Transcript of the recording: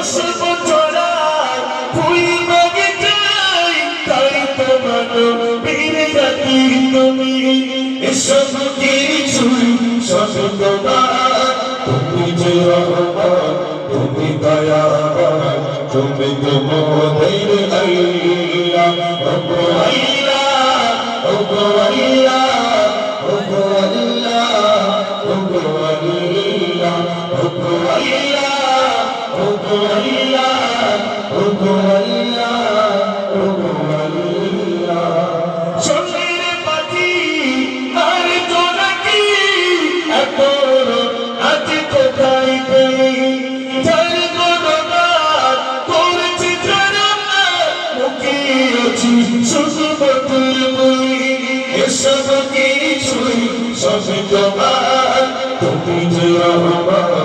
খুশব ছড়ায় ফুল বাগিচায় তাই তো মানবীর জাতি তুমি এসব কিছুই সব তোমার তুমি যে রহমান তুমি দয়াবান তুমি তো মোদের আল্লাহ ওগো আল্লাহ ওগো আল্লাহ ওগো আল্লাহ ওগো আল্লাহ ওগো আল্লাহ ওগো আল্লাহ ওগো আল্লাহ ওগো আল্লাহ সোনার পাখি আর জোনাকি এত আজ কোথায় পেলি যার গুণগান করেছি যারা মুখিয়েছি শুধু বকুল বই এসব কিছুই সব তোমার তুমি যে রহমান।